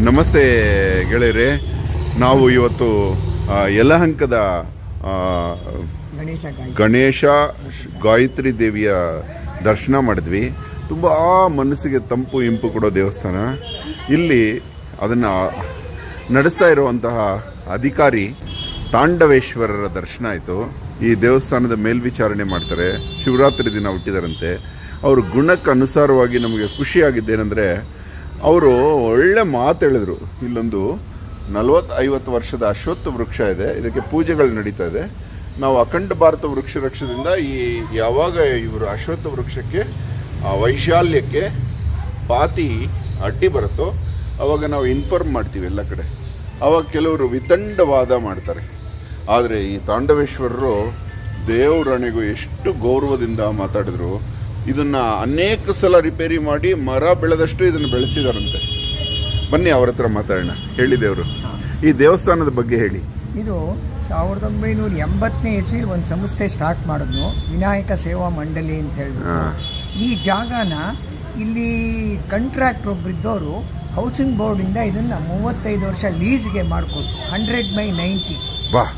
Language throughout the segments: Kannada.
ನಮಸ್ತೆ ಗೆಳೆಯರೆ, ನಾವು ಇವತ್ತು ಯಲಹಂಕದ ಗಣೇಶ ಗಾಯತ್ರಿ ದೇವಿಯ ದರ್ಶನ ಮಾಡಿದ್ವಿ. ತುಂಬ ಮನಸ್ಸಿಗೆ ತಂಪು ಇಂಪು ಕೊಡೋ ದೇವಸ್ಥಾನ. ಇಲ್ಲಿ ಅದನ್ನು ನಡೆಸ್ತಾ ಇರುವಂತಹ ಅಧಿಕಾರಿ ತಾಂಡವೇಶ್ವರರ ದರ್ಶನ ಆಯಿತು. ಈ ದೇವಸ್ಥಾನದ ಮೇಲ್ವಿಚಾರಣೆ ಮಾಡ್ತಾರೆ. ಶಿವರಾತ್ರಿ ದಿನ ಹುಟ್ಟಿದರಂತೆ. ಅವರು ಗುಣಕ್ಕೆ ಅನುಸಾರವಾಗಿ ನಮಗೆ ಖುಷಿಯಾಗಿದ್ದೇನೆಂದರೆ, ಅವರು ಒಳ್ಳೆ ಮಾತು ಹೇಳಿದ್ರು. ಇಲ್ಲೊಂದು 40-50 ವರ್ಷದ ಅಶ್ವತ್ಥ ವೃಕ್ಷ ಇದೆ, ಇದಕ್ಕೆ ಪೂಜೆಗಳು ನಡೀತಾ ಇದೆ. ನಾವು ಅಖಂಡ ಭಾರತ ವೃಕ್ಷ ರಕ್ಷದಿಂದ ಯಾವಾಗ ಇವರು ಅಶ್ವತ್ಥ ವೃಕ್ಷಕ್ಕೆ ವೈಶಾಲ್ಯಕ್ಕೆ ಪಾತಿ ಅಡ್ಡಿ ಬರುತ್ತೋ ಅವಾಗ ನಾವು ಇನ್ಫಾರ್ಮ್ ಮಾಡ್ತೀವಿ ಎಲ್ಲ ಕಡೆ. ಅವಾಗ ಕೆಲವರು ವಿತಂಡವಾದ ಮಾಡ್ತಾರೆ. ಆದರೆ ಈ ತಾಂಡವೇಶ್ವರರು ದೇವರಾಣಿಗೂ ಎಷ್ಟು ಗೌರವದಿಂದ ಮಾತಾಡಿದ್ರು. ಇದನ್ನ ಅನೇಕ ಸಲ ರಿಪೇರಿ ಮಾಡಿ ಮರ ಬೆಳೆದಷ್ಟು ಇದನ್ನು ಬೆಳೆಸಿದಾರಂತೆ. ಬನ್ನಿ ಅವ್ರ ಹತ್ರ ಮಾತಾಡೋಣ. ಹೇಳಿ ದೇವರು, ಈ ದೇವಸ್ಥಾನದ ಬಗ್ಗೆ ಹೇಳಿ. ಇದು 1980ನೇ ಇಸ್ವಿಲಿ ಒಂದು ಸಂಸ್ಥೆ ಸ್ಟಾರ್ಟ್ ಮಾಡಿದ್ನು, ವಿನಾಯಕ ಸೇವಾ ಮಂಡಳಿ ಅಂತ ಹೇಳ್ಬಿಟ್ಟು. ಈ ಜಾಗನ ಇಲ್ಲಿ ಕಾಂಟ್ರಾಕ್ಟರ್ ಒಬ್ಬರಿದ್ದವರು ಹೌಸಿಂಗ್ ಬೋರ್ಡ್ ಇಂದ ಇದನ್ನ 35 ವರ್ಷ ಲೀಸ್ಗೆ ಮಾಡಿಕೊಟ್ಟು 100/90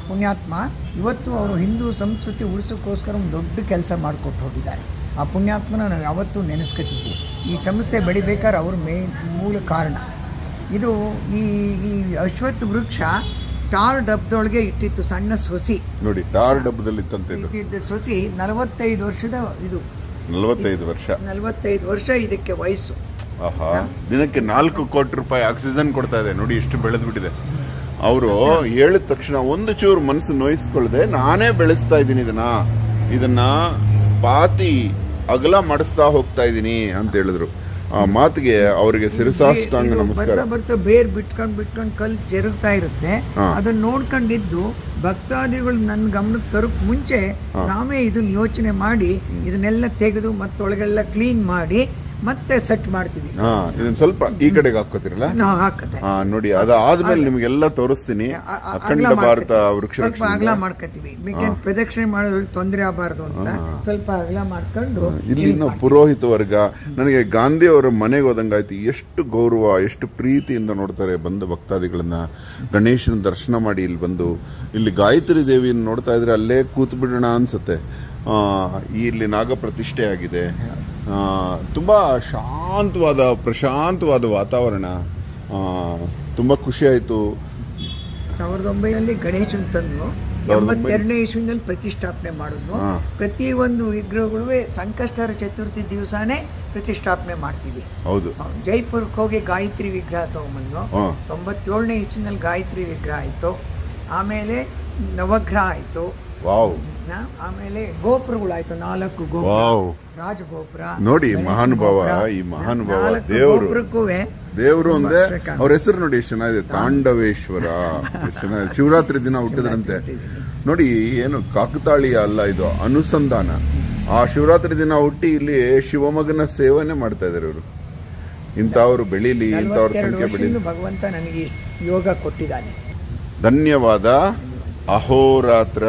ಪುಣ್ಯಾತ್ಮ. ಇವತ್ತು ಅವರು ಹಿಂದೂ ಸಂಸ್ಕೃತಿ ಉಳಿಸೋಕ್ಕೋಸ್ಕರ ಒಂದು ದೊಡ್ಡ ಕೆಲಸ ಮಾಡಿಕೊಟ್ಟು ಹೋಗಿದ್ದಾರೆ. ಆ ಪುಣ್ಯಾತ್ಮನ ನಾವು ಯಾವತ್ತೂ ನೆನೆಸ್ಕೊತಿದ್ವಿ. ಈ ಸಂಸ್ಥೆ ಬೆಳಿಬೇಕಾದ್ರೆ ಅವರು ಮೂಲ ಕಾರಣ. ಇದು ಈ ಅಶ್ವತ್ಥ ವೃಕ್ಷ ಟಾರ್ ಡಬ್ಬದೊಳಗೆ ಇಟ್ಟಿತ್ತು, ಸಣ್ಣ ಸೊಸಿ ನೋಡಿ. ಟಾರ್ ಡಬ್ಬದಲ್ಲಿ ಇಟ್ಟಿದ್ದ ಸೊಸಿ 45 ವರ್ಷದ ಇದು. 45 ವರ್ಷ ಇದಕ್ಕೆ ವಯಸ್ಸು. ದಿನಕ್ಕೆ 4 ಕೋಟಿ ರೂಪಾಯಿ ಆಕ್ಸಿಜನ್ ಕೊಡ್ತಾ ಇದೆ. ನೋಡಿ ಎಷ್ಟು ಬೆಳೆದ್ಬಿಟ್ಟಿದೆ. ಅವರು ಹೇಳಿದ ತಕ್ಷಣ ಒಂದು ಚೂರು ಮನಸ್ಸು ನೋಯಿಸ್ಕೊಳ್ಳದೆ, ನಾನೇ ಬೆಳೆಸ್ತಾ ಇದ್ದೀನಿ ಇದನ್ನ ಪಾತಿ ಅಗಲ ಮಾಡಿಸ್ತಾ ಹೋಗ್ತಾ ಇದ್ದೀನಿ ಅಂತ ಹೇಳಿದ್ರು. ಆ ಮಾತಿಗೆ ಅವರಿಗೆ ಶಿರಸಾಷ್ಟಾಂಗ ನಮಸ್ಕಾರ. ಬರ್ತಾ ಬೇರ್ ಬಿಟ್ಕೊಂಡ್ ಕಲ್ ಜರುಗ್ತಾ ಇರುತ್ತೆ. ಅದನ್ನ ನೋಡ್ಕೊಂಡಿದ್ದು ಭಕ್ತಾದಿಗಳು ನನ್ನ ಗಮನಕ್ಕೆ ತರಕ್ ಮುಂಚೆ ನಾವೇ ಇದನ್ನ ಯೋಚನೆ ಮಾಡಿ ಇದನ್ನೆಲ್ಲ ತೆಗೆದು ಮತ್ತೊಳಗೆಲ್ಲ ಕ್ಲೀನ್ ಮಾಡಿ ಮತ್ತೆ ಸೆಟ್ ಮಾಡ್ತೀವಿ. ಇದನ್ನ ಸ್ವಲ್ಪ ಈ ಕಡೆಗೆ ಹಾಕೋತಿರಲ್ಲ, ನೋಡಿ. ಅದಾದ್ಮೇಲೆ ನಿಮ್ಗೆಲ್ಲ ತೋರಿಸ್ತೀನಿ. ಅಖಂಡ ಭಾರತ ವೃಕ್ಷ ಅಗಲ ಮಾಡ್ಕೋತೀವಿ. ಪ್ರದಕ್ಷಿಣೆ ಮಾಡೋದ್ರಲ್ಲಿ ತೊಂದರೆ ಆಗಬಾರ್ದು ಅಂತ ಸ್ವಲ್ಪ ಅಗಲ ಮಾಡ್ಕೊಂಡು. ಇಲ್ಲಿನ ಪುರೋಹಿತ ವರ್ಗ ನನಗೆ ಗಾಂಧಿ ಅವರ ಮನೆಗೆ ಹೋದಂಗಾಯ್ತು. ಎಷ್ಟು ಗೌರವ, ಎಷ್ಟು ಪ್ರೀತಿಯಿಂದ ನೋಡ್ತಾರೆ ಬಂದ ಭಕ್ತಾದಿಗಳನ್ನ. ಗಣೇಶನ ದರ್ಶನ ಮಾಡಿ ಇಲ್ಲಿ ಬಂದು ಇಲ್ಲಿ ಗಾಯತ್ರಿ ದೇವಿಯನ್ನು ನೋಡ್ತಾ ಇದ್ರೆ ಅಲ್ಲೇ ಕೂತ್ ಬಿಡೋಣ ಅನ್ಸುತ್ತೆ. ಇಲ್ಲಿ ನಾಗ ಪ್ರತಿಷ್ಠೆ ಆಗಿದೆ. ತುಂಬಾ ಪ್ರಶಾಂತವಾದ ವಾತಾವರಣ. ತುಂಬಾ ಖುಷಿ ಆಯ್ತು. 1900 ಗಣೇಶನ್ ತಂದು 82ನೇ ಇಸ್ವಿನಲ್ಲಿ ಪ್ರತಿಷ್ಠಾಪನೆ ಮಾಡಿದ್ವು. ಪ್ರತಿ ಒಂದು ವಿಗ್ರಹಗಳು ಸಂಕಷ್ಟಹರ ಚತುರ್ಥಿ ದಿವಸನೇ ಪ್ರತಿಷ್ಠಾಪನೆ ಮಾಡ್ತೀವಿ. ಹೌದು. ಜೈಪುರಕ್ಕೆ ಹೋಗಿ ಗಾಯತ್ರಿ ವಿಗ್ರಹ ತಗೊಂಡ್ಬಂದು 97ನೇ ಇಸ್ವಿನಲ್ಲಿ ಗಾಯತ್ರಿ ವಿಗ್ರಹ ಆಯ್ತು. ಆಮೇಲೆ ನವಗ್ರಹ ಆಯ್ತು. ಆಮೇಲೆ ಗೋಪುರಗಳಾಯ್ತು, 4 ಗೋಪುರ, ರಾಜಗೋಪುರ. ನೋಡಿ ಮಹಾನುಭಾವ, ಈ ಮಹಾನುಭಾವ ದೇವರು ಅಂದ್ರೆ ಅವ್ರ ಹೆಸರು ನೋಡಿ ಎಷ್ಟು ಚೆನ್ನಾಗಿದೆ, ತಾಂಡವೇಶ್ವರ. ಚೆನ್ನಾಗಿದೆ. ಶಿವರಾತ್ರಿ ದಿನ ಹುಟ್ಟಿದ್ರಂತೆ. ನೋಡಿ, ಏನು ಕಾಕತಾಳೀಯ ಅಲ್ಲ, ಇದು ಅನುಸಂಧಾನ. ಆ ಶಿವರಾತ್ರಿ ದಿನ ಹುಟ್ಟಿ ಇಲ್ಲಿ ಶಿವಮೊಗ್ಗನ ಸೇವನೆ ಮಾಡ್ತಾ ಇದಾರೆ ಇವರು. ಇಂಥವ್ರು ಬೆಳೀಲಿ, ಇಂಥವ್ರ ಸಂಖ್ಯೆ ಬೆಳೀಲಿ. ಭಗವಂತ ನನಗೆ ಯೋಗ ಕೊಟ್ಟಿದ್ದಾನೆ. ಧನ್ಯವಾದ. ಅಹೋರಾತ್ರ.